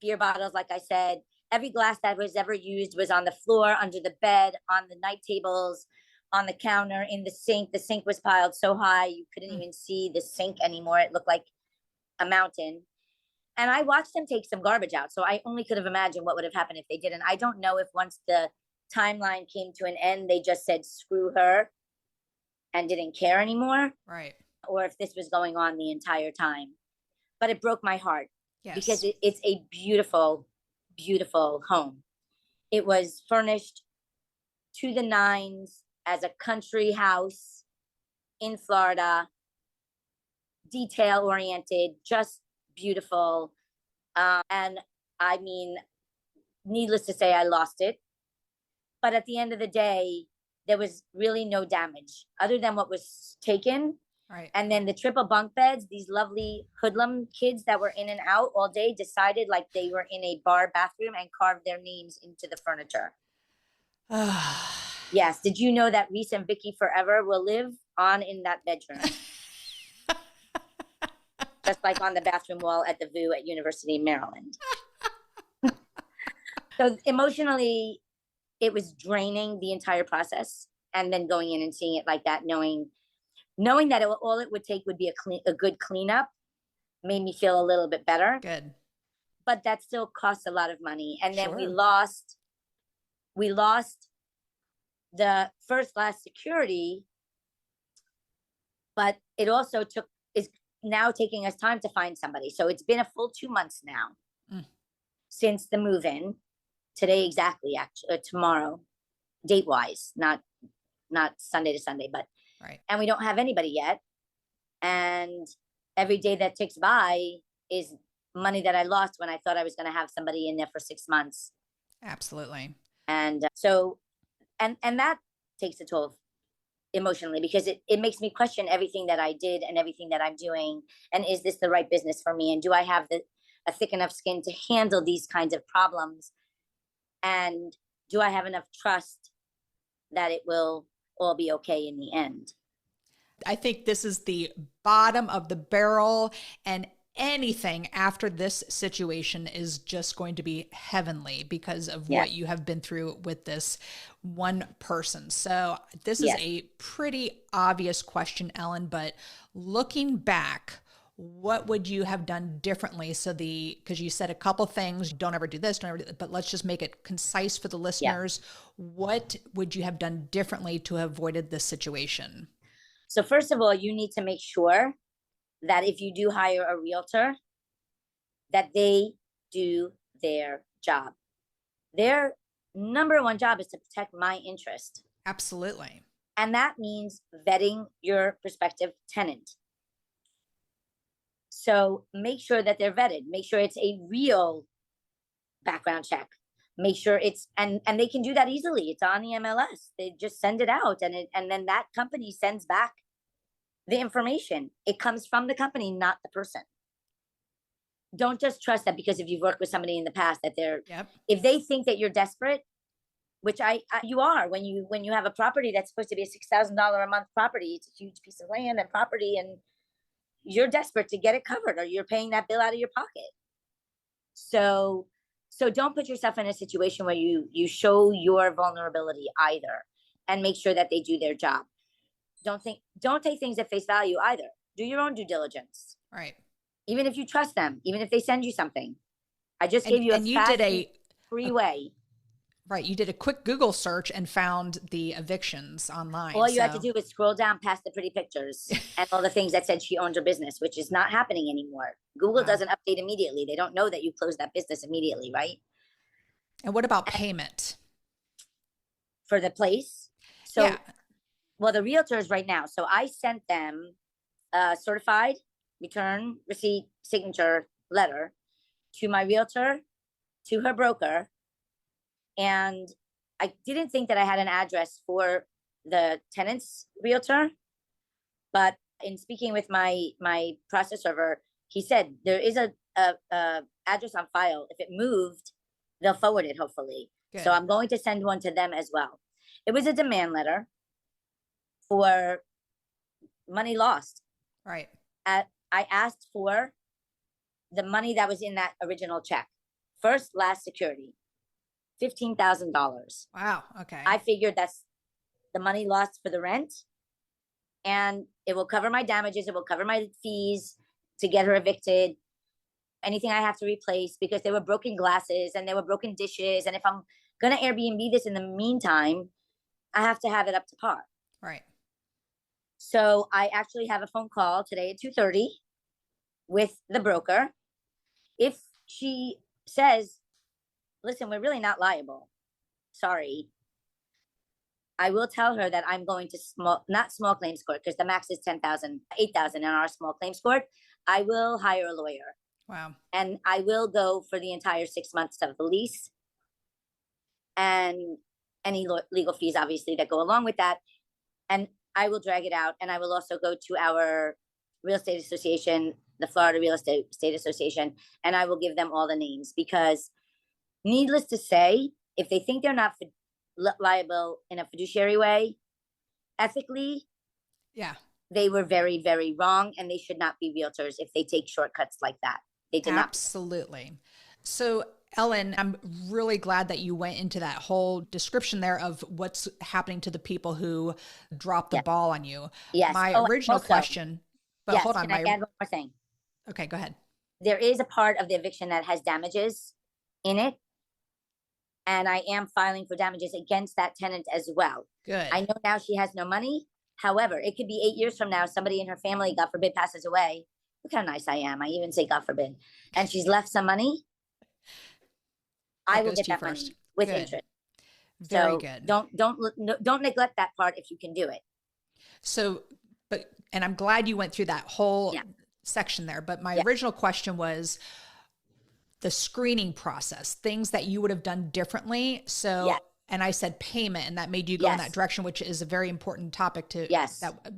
beer bottles, like I said. Every glass that was ever used was on the floor, under the bed, on the night tables, on the counter, in the sink. The sink was piled so high you couldn't even see the sink anymore. It looked like a mountain. And I watched them take some garbage out. So I only could have imagined what would have happened if they didn't. I don't know if once the timeline came to an end, they just said, screw her and didn't care anymore. Right. Or if this was going on the entire time. But it broke my heart. Yes. Because it's a beautiful, beautiful home. It was furnished to the nines as a country house in Florida, detail oriented, just beautiful. And I mean, needless to say, I lost it. But at the end of the day, there was really no damage other than what was taken. Right. And then the triple bunk beds, these lovely hoodlum kids that were in and out all day decided like they were in a bar bathroom and carved their names into the furniture. Yes. Did you know that Reese and Vicky Forever will live on in that bedroom? Just like on the bathroom wall at the VU at University of Maryland. So emotionally, it was draining the entire process. And then going in and seeing it like that, knowing that all it would take would be a good cleanup, made me feel a little bit better. Good. But that still costs a lot of money. And then Sure. we lost the first class security, but it also is now taking us time to find somebody. So it's been a full 2 months now since the move-in. Today exactly, actually, tomorrow, date-wise, not Sunday to Sunday, but right. And we don't have anybody yet. And every day that ticks by is money that I lost when I thought I was going to have somebody in there for 6 months. Absolutely. And so, and that takes a toll emotionally, because it makes me question everything that I did and everything that I'm doing. And is this the right business for me? And do I have a thick enough skin to handle these kinds of problems? And do I have enough trust that it will all be okay in the end? I think this is the bottom of the barrel, and anything after this situation is just going to be heavenly because of what you have been through with this one person. So this is a pretty obvious question, Ellen, but looking back, what would you have done differently? Because you said a couple things, don't ever do this, don't ever do that, but let's just make it concise for the listeners. Yeah. What would you have done differently to have avoided this situation? So first of all, you need to make sure that if you do hire a realtor, that they do their job. Their number one job is to protect my interest. Absolutely. And that means vetting your prospective tenant. So make sure that they're vetted. Make sure it's a real background check. Make sure it's, and they can do that easily. It's on the MLS. They just send it out, and then that company sends back the information. It comes from the company, not the person. Don't just trust that because if you've worked with somebody in the past that they're, if they think that you're desperate, which you are when you have a property that's supposed to be a $6,000 a month property. It's a huge piece of land and property, and you're desperate to get it covered, or you're paying that bill out of your pocket. So don't put yourself in a situation where you show your vulnerability either, and make sure that they do their job. Don't take things at face value either. Do your own due diligence. Right. Even if you trust them, even if they send you something. I just gave you a free way. Right. You did a quick Google search and found the evictions online. All you had to do was scroll down past the pretty pictures and all the things that said she owned her business, which is not happening anymore. Google doesn't update immediately. They don't know that you closed that business immediately, right? And what about payment? For the place? Well, the realtors right now. So I sent them a certified return receipt signature letter to my realtor, to her broker. And I didn't think that I had an address for the tenant's realtor, but in speaking with my process server, he said there is a address on file. If it moved, they'll forward it, hopefully. Good. So I'm going to send one to them as well. It was a demand letter for money lost. Right. I asked for the money that was in that original check. First, last security, $15,000. Wow. Okay. I figured that's the money lost for the rent, and it will cover my damages. It will cover my fees to get her evicted. Anything I have to replace, because there were broken glasses and there were broken dishes. And if I'm going to Airbnb this in the meantime, I have to have it up to par. Right. So I actually have a phone call today at 2:30 with the broker. If she says, listen, we're really not liable, sorry, I will tell her that I'm going to not small claims court, because the max is 10,000, 8,000 in our small claims court. I will hire a lawyer. Wow. And I will go for the entire 6 months of the lease and any legal fees, obviously, that go along with that. And I will drag it out. And I will also go to our real estate association, the Florida Real Estate Association, and I will give them all the names, because needless to say, if they think they're not liable in a fiduciary way, ethically, yeah, they were very, very wrong, and they should not be realtors if they take shortcuts like that. They did not. Absolutely. So, Ellen, I'm really glad that you went into that whole description there of what's happening to the people who dropped the ball on you. Yes. My original question, but yes, hold on. Can I add one more thing? Okay, go ahead. There is a part of the eviction that has damages in it, and I am filing for damages against that tenant as well. Good. I know now she has no money. However, it could be 8 years from now, somebody in her family, God forbid, passes away. Look how nice I am. I even say God forbid. And she's left some money. I will get that money with interest. Very good. Don't neglect that part if you can do it. So, and I'm glad you went through that whole section there. But my original question was the screening process, things that you would have done differently. So, and I said payment, and that made you go in that direction, which is a very important topic to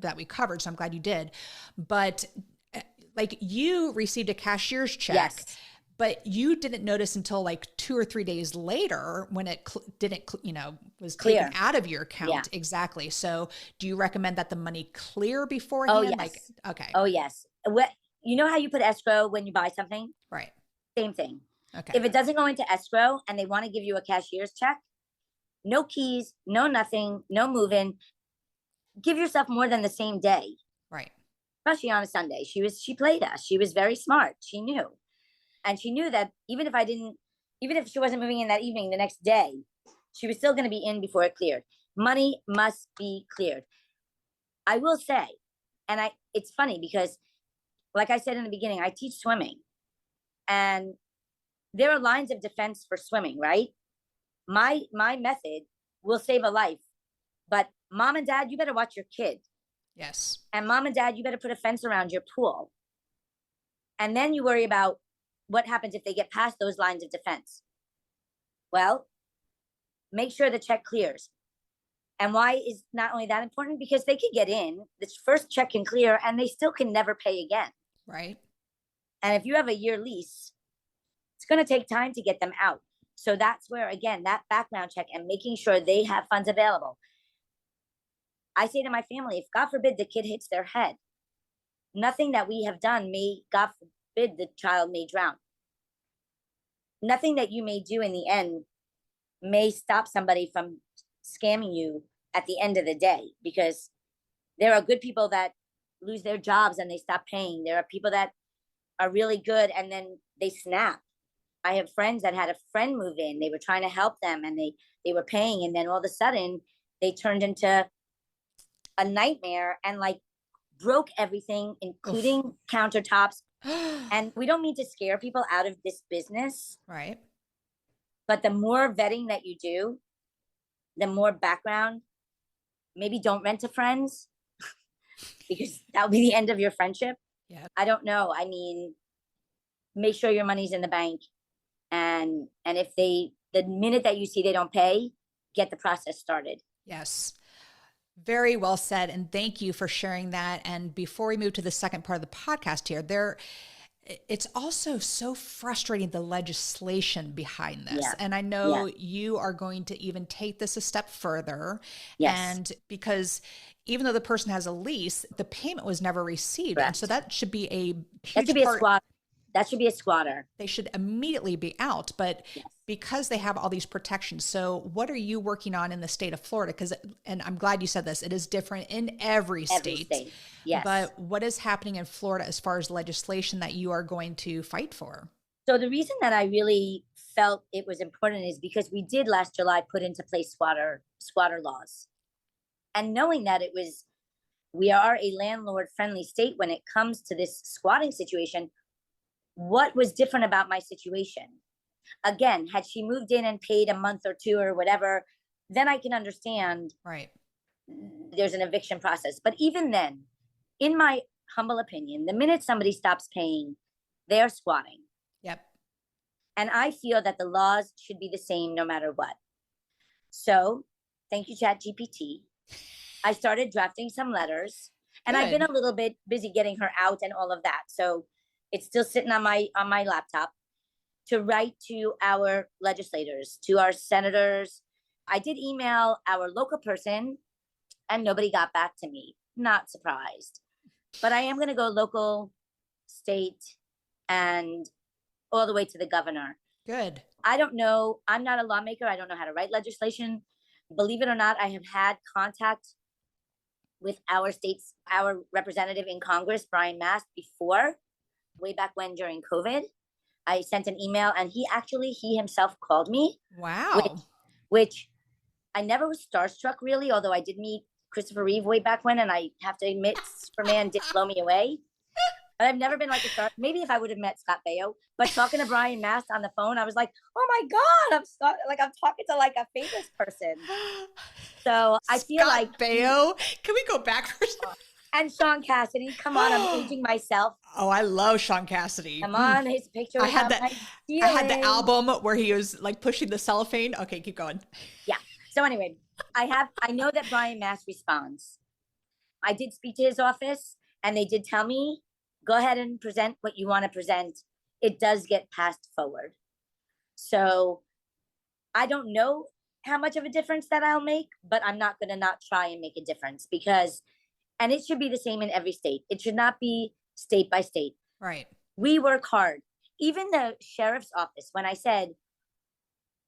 that we covered. So I'm glad you did. But like, you received a cashier's check, but you didn't notice until like 2 or 3 days later when it was taken out of your account. Yeah. Exactly. So do you recommend that the money clear beforehand? Oh, yes. Okay. Oh, yes. You know how you put escrow when you buy something? Right. Same thing. Okay. If it doesn't go into escrow and they want to give you a cashier's check, no keys, no nothing, no move-in. Give yourself more than the same day. Right. Especially on a Sunday. She played us. She was very smart. She knew. And she knew that even if she wasn't moving in that evening, the next day, she was still going to be in before it cleared. Money must be cleared. I will say, and it's funny because, like I said in the beginning, I teach swimming. And there are lines of defense for swimming, right? My method will save a life. But mom and dad, you better watch your kid. Yes. And mom and dad, you better put a fence around your pool. And then you worry about what happens if they get past those lines of defense. Well, make sure the check clears. And why is not only that important? Because they could get in, this first check can clear, and they still can never pay again. Right. And if you have a year lease, it's going to take time to get them out. So that's where, again, that background check and making sure they have funds available. I say to my family, if God forbid the kid hits their head, nothing that we have done may, God forbid, the child may drown. Nothing that you may do in the end may stop somebody from scamming you at the end of the day, because there are good people that lose their jobs and they stop paying. There are people that are really good and then they snap. I have friends that had a friend move in. They were trying to help them and they were paying, and then all of a sudden they turned into a nightmare and like broke everything, including countertops. And we don't mean to scare people out of this business. Right. But the more vetting that you do, the more background, maybe don't rent to friends because that'll be the end of your friendship. Yeah. I don't know. I mean, make sure your money's in the bank. And if the minute that you see they don't pay, get the process started. Yes. Very well said. And thank you for sharing that. And before we move to the second part of the podcast here, it's also so frustrating, the legislation behind this. Yeah. And I know you are going to even take this a step further. Yes. And because even though the person has a lease, the payment was never received. Correct. And so that should be a That huge should be part. a squatter. That should be a squatter. They should immediately be out, but Yes. because they have all these protections. So what are you working on in the state of Florida? And I'm glad you said this, it is different in every state. Yes. But what is happening in Florida as far as legislation that you are going to fight for? So the reason that I really felt it was important is because we did last July put into place squatter laws. And knowing that we are a landlord friendly state when it comes to this squatting situation, what was different about my situation? Again, had she moved in and paid a month or two or whatever, then I can understand. Right. There's an eviction process. But even then, in my humble opinion, the minute somebody stops paying, they're squatting. Yep. And I feel that the laws should be the same no matter what. So thank you, ChatGPT. I started drafting some letters, and Good. I've been a little bit busy getting her out and all of that. So it's still sitting on my laptop to write to our legislators, to our senators. I did email our local person, and nobody got back to me. Not surprised. But I am going to go local, state, and all the way to the governor. Good. I don't know. I'm not a lawmaker. I don't know how to write legislation. Believe it or not, I have had contact with our representative in Congress, Brian Mast, before, way back when during COVID. I sent an email, and he himself called me. Wow. Which I never was starstruck really, although I did meet Christopher Reeve way back when, and I have to admit, Superman did blow me away. But I've never been like a star. Maybe if I would have met Scott Baio, but talking to Brian Mast on the phone, I was like, "Oh my God, I'm talking to like a famous person." So I feel like Baio. Can we go back for a second? And Sean Cassidy. Come on, I'm aging myself. Oh, I love Sean Cassidy. Come on, his picture. I had the album where he was like pushing the cellophane. Okay, keep going. Yeah. So anyway, I know that Brian Mast responds. I did speak to his office, and they did tell me, go ahead and present what you want to present. It does get passed forward. So I don't know how much of a difference that I'll make, but I'm not going to not try and make a difference and it should be the same in every state. It should not be state by state. Right. We work hard. Even the sheriff's office, when I said,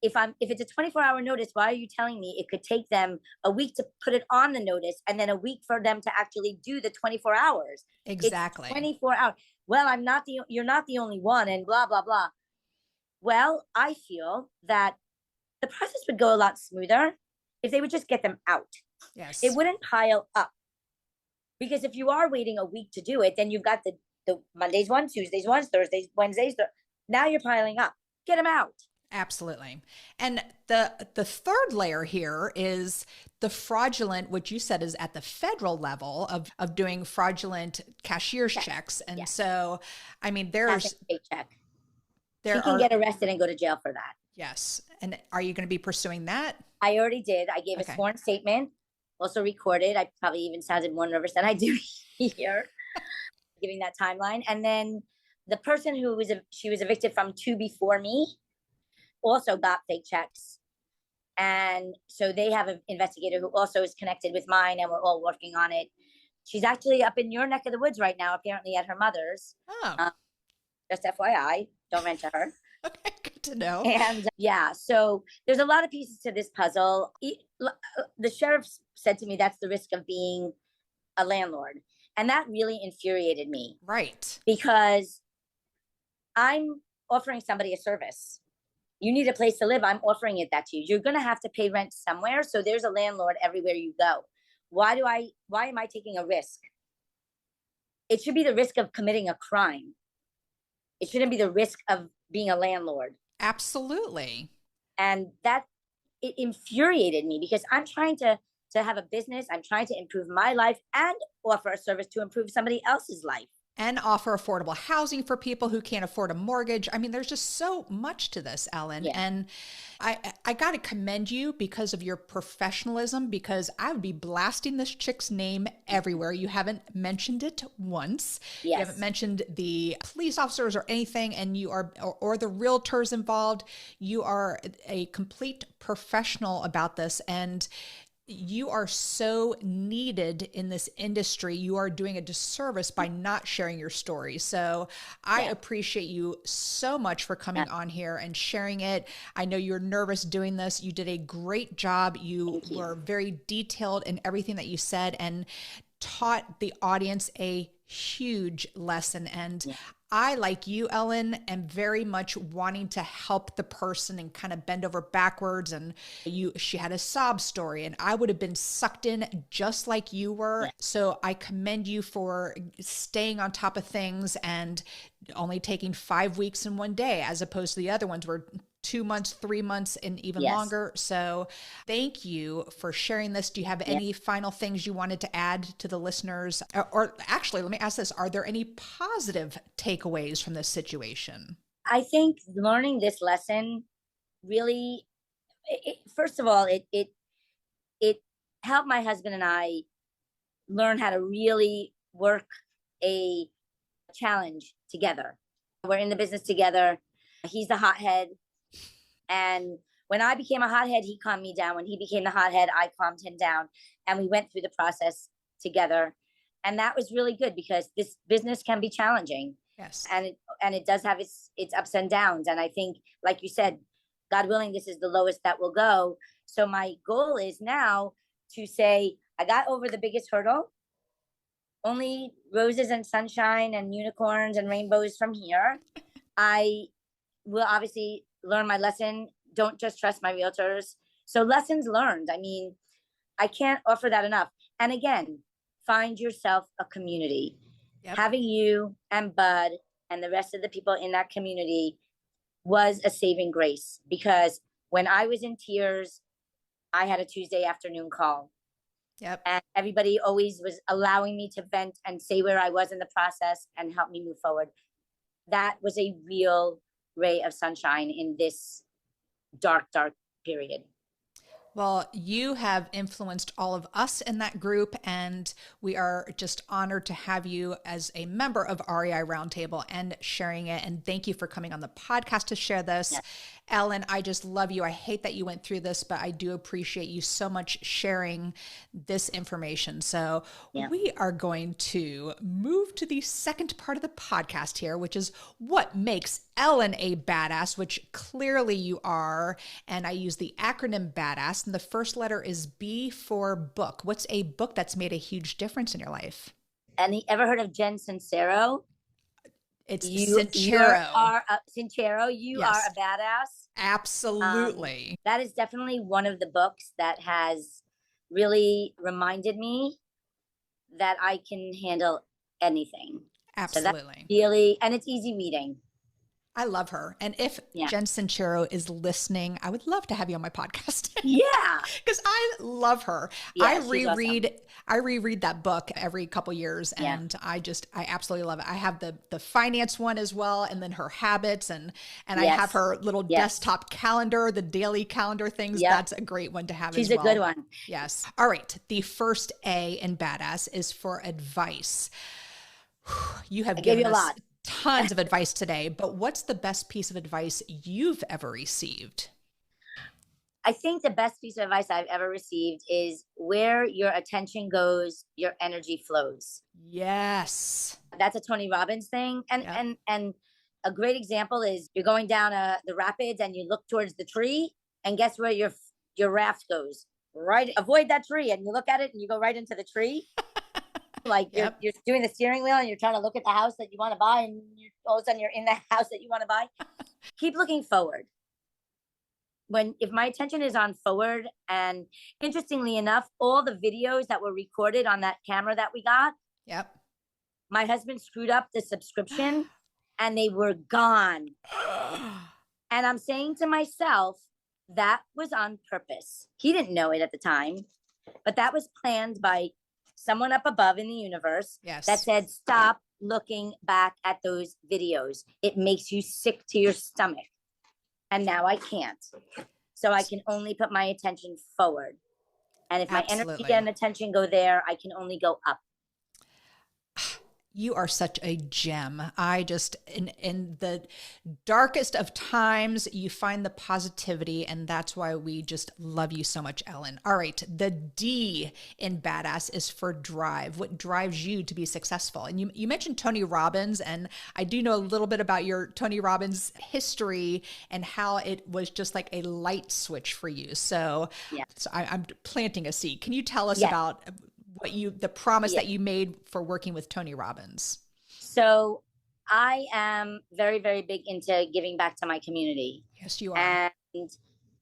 if it's a 24-hour notice, why are you telling me it could take them a week to put it on the notice and then a week for them to actually do the 24 hours? Exactly. It's 24 hours. Well, you're not the only one, and blah, blah, blah. Well, I feel that the process would go a lot smoother if they would just get them out. Yes. It wouldn't pile up. Because if you are waiting a week to do it, then you've got the Mondays one, Tuesdays one, Thursdays, Wednesdays. Now you're piling up. Get them out. Absolutely. And the third layer here is the fraudulent, which you said is at the federal level of doing fraudulent cashier's checks. And so, I mean, there's paycheck. You can get arrested and go to jail for that. Yes. And are you going to be pursuing that? I already did. I gave a sworn statement, also recorded. I probably even sounded more nervous than I do here, giving that timeline. And then the person she was evicted from two before me also got fake checks. And so they have an investigator who also is connected with mine, and we're all working on it. She's actually up in your neck of the woods right now, apparently at her mother's. Oh. Just FYI, don't rent to her. Okay, good to know. And yeah, so there's a lot of pieces to this puzzle. The sheriff said to me, that's the risk of being a landlord. And that really infuriated me. Right. Because I'm offering somebody a service. You need a place to live. I'm offering that to you. You're going to have to pay rent somewhere. So there's a landlord everywhere you go. Why am I taking a risk? It should be the risk of committing a crime. It shouldn't be the risk of being a landlord. Absolutely. And it infuriated me because I'm trying to have a business. I'm trying to improve my life and offer a service to improve somebody else's life. And offer affordable housing for people who can't afford a mortgage. I mean, there's just so much to this, Ellen. Yeah. And I got to commend you because of your professionalism, because I would be blasting this chick's name everywhere. You haven't mentioned it once. Yes. You haven't mentioned the police officers or anything, and you are, or the realtors involved. You are a complete professional about this. And you are so needed in this industry. You are doing a disservice by not sharing your story. So I appreciate you so much for coming on here and sharing it. I know you're nervous doing this. You did a great job. You were very detailed in everything that you said and taught the audience a huge lesson. And I, like you, Ellen, am very much wanting to help the person and kind of bend over backwards. And she had a sob story, and I would have been sucked in just like you were. So I commend you for staying on top of things and only taking 5 weeks in one day, as opposed to the other ones were 2 months, 3 months, and even longer. So thank you for sharing this. Do you have any final things you wanted to add to the listeners? Or actually, let me ask this. Are there any positive takeaways from this situation? I think learning this lesson really, first of all, it helped my husband and I learn how to really work a challenge together. We're in the business together. He's the hothead. And when I became a hothead, he calmed me down. When he became the hothead, I calmed him down. And we went through the process together. And that was really good because this business can be challenging. Yes. And it does have its ups and downs. And I think, like you said, God willing, this is the lowest that will go. So my goal is now to say, I got over the biggest hurdle. Only roses and sunshine and unicorns and rainbows from here. I will obviously learn my lesson. Don't just trust my realtors. So lessons learned. I mean, I can't offer that enough. And again, find yourself a community. Having you and Bud and the rest of the people in that community was a saving grace, because when I was in tears, I had a Tuesday afternoon call. And everybody always was allowing me to vent and say where I was in the process and help me move forward. That was a real ray of sunshine in this dark period. Well, you have influenced all of us in that group, and we are just honored to have you as a member of REI Roundtable and sharing it. And thank you for coming on the podcast to share this. Ellen, I just love you. I hate that you went through this, but I do appreciate you so much sharing this information. So we are going to move to the second part of the podcast here, which is what makes Ellen a badass, which clearly you are. And I use the acronym BADASS, and the first letter is B for book. What's a book that's made a huge difference in your life? And you ever heard of Jen Sincero? It's Sincero. Sincero, you are a badass. Absolutely. That is definitely one of the books that has really reminded me that I can handle anything. Absolutely. So that's really, and it's easy reading. I love her. And if Jen Sincero is listening, I would love to have you on my podcast. Because I love her. I reread that book every couple years, and I absolutely love it. I have the finance one as well, and then her habits, and I have her little desktop calendar, the daily calendar things. That's a great one to have as well. She's a good one. Yes. All right. The first A in badass is for advice. You have given us a lot. Tons of advice today, but what's the best piece of advice you've ever received? I think the best piece of advice I've ever received is where your attention goes, your energy flows. Yes. That's a Tony Robbins thing. And a great example is you're going down the rapids and you look towards the tree, and guess where your raft goes? Right. Avoid that tree, and you look at it and you go right into the tree. Like you're doing the steering wheel and you're trying to look at the house that you want to buy, and all of a sudden you're in the house that you want to buy. Keep looking forward. If my attention is on forward, and interestingly enough, all the videos that were recorded on that camera that we got, my husband screwed up the subscription and they were gone. And I'm saying to myself, that was on purpose. He didn't know it at the time, but that was planned by someone up above in the universe that said, stop looking back at those videos. It makes you sick to your stomach. And now I can't. So I can only put my attention forward. And if my energy and attention go there, I can only go up. You are such a gem. I just, in the darkest of times, you find the positivity, and that's why we just love you so much, Ellen. All right. The D in badass is for drive. What drives you to be successful? And you mentioned Tony Robbins, and I do know a little bit about your Tony Robbins history and how it was just like a light switch for you. So, Yeah. I'm planting a seed. Can you tell us Yeah. about the promise Yeah. that you made for working with Tony Robbins? So I am very, very big into giving back to my community. Yes, you are. And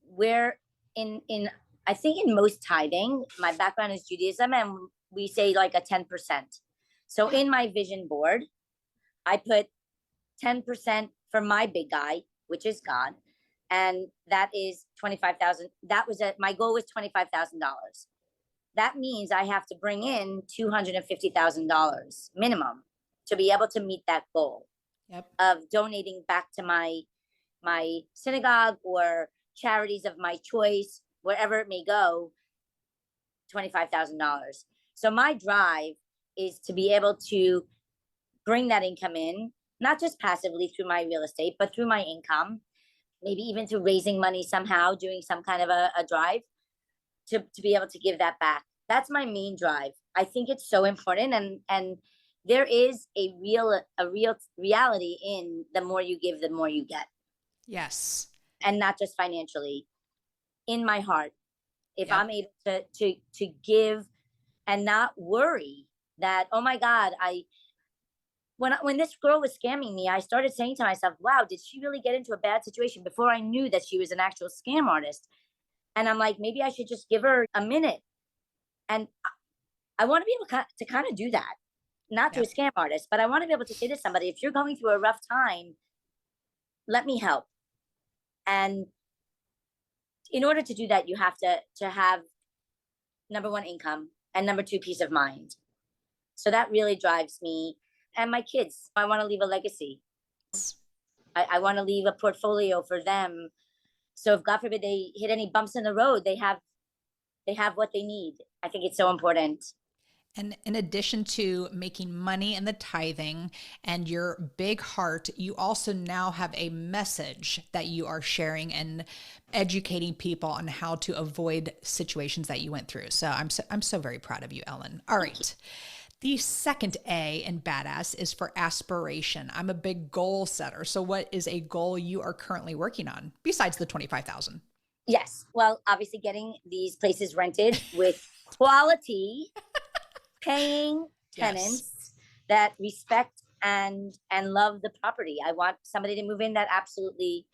we're I think in most tithing, my background is Judaism, and we say like a 10%. So in my vision board, I put 10% for my big guy, which is God. And that is 25,000. My goal was $25,000. That means I have to bring in $250,000 minimum to be able to meet that goal. Yep. Of donating back to my synagogue or charities of my choice, wherever it may go, $25,000. So my drive is to be able to bring that income in, not just passively through my real estate, but through my income, maybe even through raising money somehow, doing some kind of a drive to be able to give that back. That's my main drive. I think it's so important, and there is a real reality in the more you give, the more you get. Yes. And not just financially, in my heart. If Yep. I'm able to give and not worry that, oh my God, when this girl was scamming me, I started saying to myself, wow, did she really get into a bad situation, before I knew that she was an actual scam artist? And I'm like, maybe I should just give her a minute. And I want to be able to kind of do that, not to a scam artist, but I want to be able to say to somebody, if you're going through a rough time, let me help. And in order to do that, you have to have, number one, income, and number two, peace of mind. So that really drives me. And my kids, I want to leave a legacy. I want to leave a portfolio for them. So if God forbid they hit any bumps in the road, they have what they need. I think it's so important. And in addition to making money in the tithing and your big heart, you also now have a message that you are sharing and educating people on how to avoid situations that you went through. So I'm so very proud of you, Ellen. All right. The second A in badass is for aspiration. I'm a big goal setter. So what is a goal you are currently working on besides the 25,000? Yes. Well, obviously getting these places rented with quality paying tenants that respect and love the property. I want somebody to move in that absolutely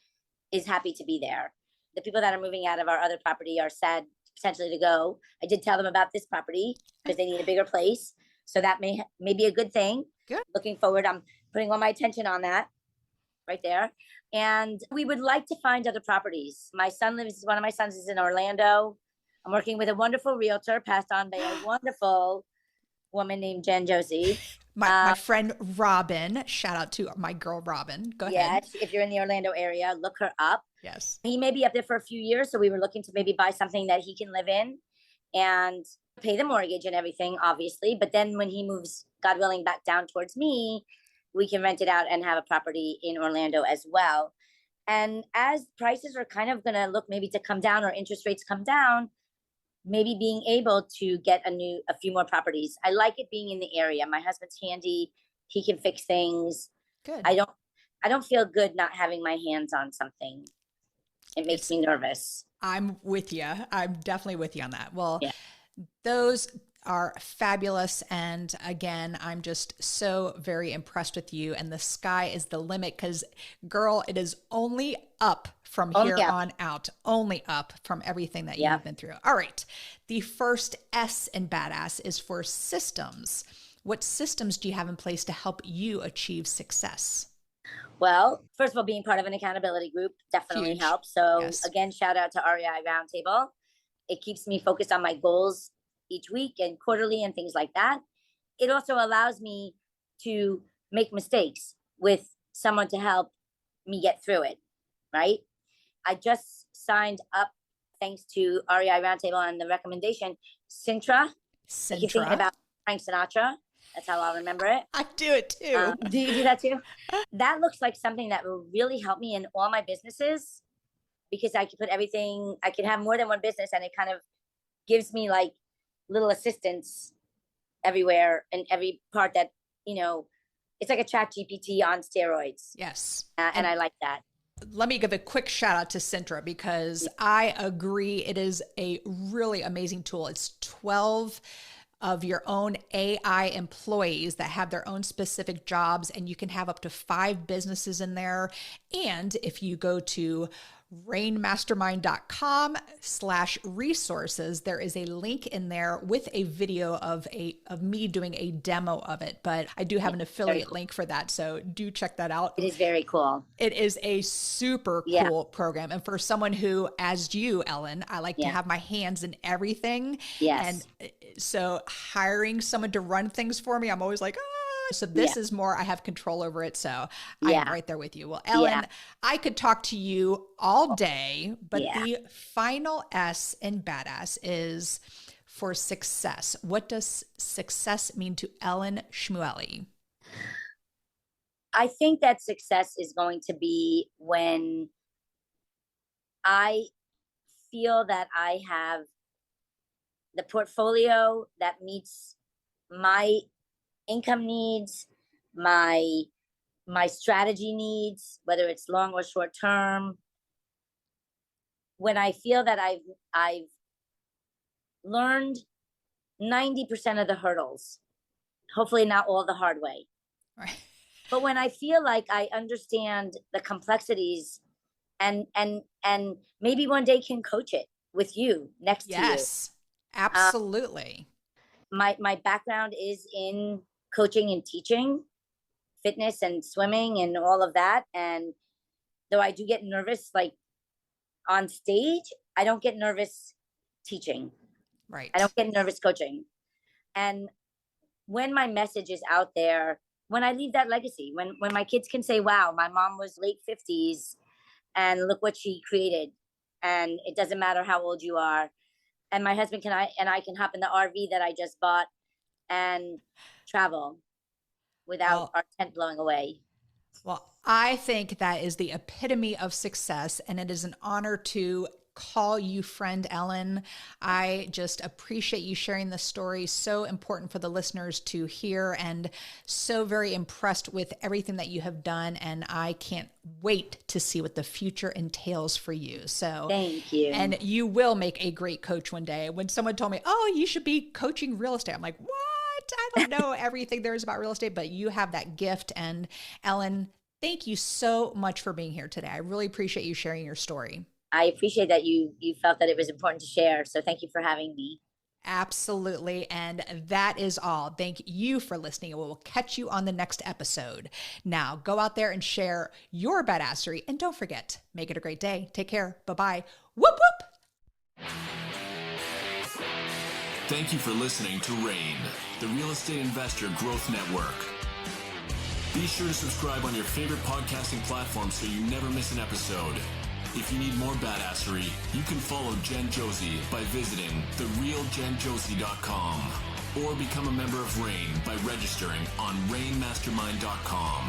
is happy to be there. The people that are moving out of our other property are sad potentially to go. I did tell them about this property because they need a bigger place. So that may be a good thing. Good. Looking forward, I'm putting all my attention on that right there. And we would like to find other properties. One of my sons is in Orlando. I'm working with a wonderful realtor passed on by a wonderful woman named Jen Josey. My friend Robin, shout out to my girl Robin. Go ahead. If you're in the Orlando area, look her up. Yes. He may be up there for a few years, so we were looking to maybe buy something that he can live in and pay the mortgage and everything, obviously. But then when he moves, God willing, back down towards me, we can rent it out and have a property in Orlando as well. And as prices are kind of going to look maybe to come down, or interest rates come down, maybe being able to get a few more properties. I like it being in the area. My husband's handy. He can fix things. Good. I don't feel good not having my hands on something. It makes me nervous. I'm with you. I'm definitely with you on that. Well, those are fabulous. And again, I'm just so very impressed with you. And the sky is the limit, because girl, it is only up from here on out, only up from everything that you've been through. All right. The first S in badass is for systems. What systems do you have in place to help you achieve success? Well, first of all, being part of an accountability group definitely helps. So again, shout out to REI Roundtable. It keeps me focused on my goals each week and quarterly and things like that. It also allows me to make mistakes with someone to help me get through it, right? I just signed up, thanks to REI Roundtable and the recommendation, Sintra. I keep thinking about Frank Sinatra. That's how I'll remember it. I do it too. Do you do that too? That looks like something that will really help me in all my businesses, because I can put everything, I can have more than one business, and it kind of gives me like little assistance everywhere in every part that, it's like a chat GPT on steroids. Yes. And I like that. Let me give a quick shout out to Cintra, because I agree it is a really amazing tool. It's 12 of your own AI employees that have their own specific jobs, and you can have up to 5 businesses in there. And if you go to rainmastermind.com/resources, there is a link in there with a video of me doing a demo of it. But I do have an affiliate link for that, so do check that out. It is very cool. It is a super cool program. And for someone who, as you, Ellen, I like to have my hands in everything. Yes. And so hiring someone to run things for me, I'm always like, so this is more, I have control over it. So I'm right there with you. Well, Ellen, I could talk to you all day, but the final S in badass is for success. What does success mean to Ellen Schmueli? I think that success is going to be when I feel that I have the portfolio that meets my income needs, my strategy needs, whether it's long or short term. When I feel that I've learned 90% of the hurdles, hopefully not all the hard way. Right. But when I feel like I understand the complexities and maybe one day can coach it with you next to you. Yes, absolutely. My background is in coaching and teaching, fitness and swimming and all of that. And though I do get nervous, like on stage, I don't get nervous teaching. Right. I don't get nervous coaching. And when my message is out there, when I leave that legacy, when my kids can say, wow, my mom was late 50s and look what she created. And it doesn't matter how old you are. And my husband I can hop in the RV that I just bought and travel without our tent blowing away. Well, I think that is the epitome of success, and it is an honor to call you friend, Ellen. I just appreciate you sharing this story. So important for the listeners to hear, and so very impressed with everything that you have done. And I can't wait to see what the future entails for you. So thank you. And you will make a great coach one day. When someone told me, oh, you should be coaching real estate, I'm like, what? I don't know everything there is about real estate, but you have that gift. And Ellen, thank you so much for being here today. I really appreciate you sharing your story. I appreciate that you felt that it was important to share. So thank you for having me. Absolutely. And that is all. Thank you for listening. And we'll catch you on the next episode. Now go out there and share your badassery. And don't forget, make it a great day. Take care. Bye-bye. Whoop, whoop. Thank you for listening to RAIN, the Real Estate Investor Growth Network. Be sure to subscribe on your favorite podcasting platform so you never miss an episode. If you need more badassery, you can follow Jen Josey by visiting therealjenjosey.com or become a member of RAIN by registering on rainmastermind.com.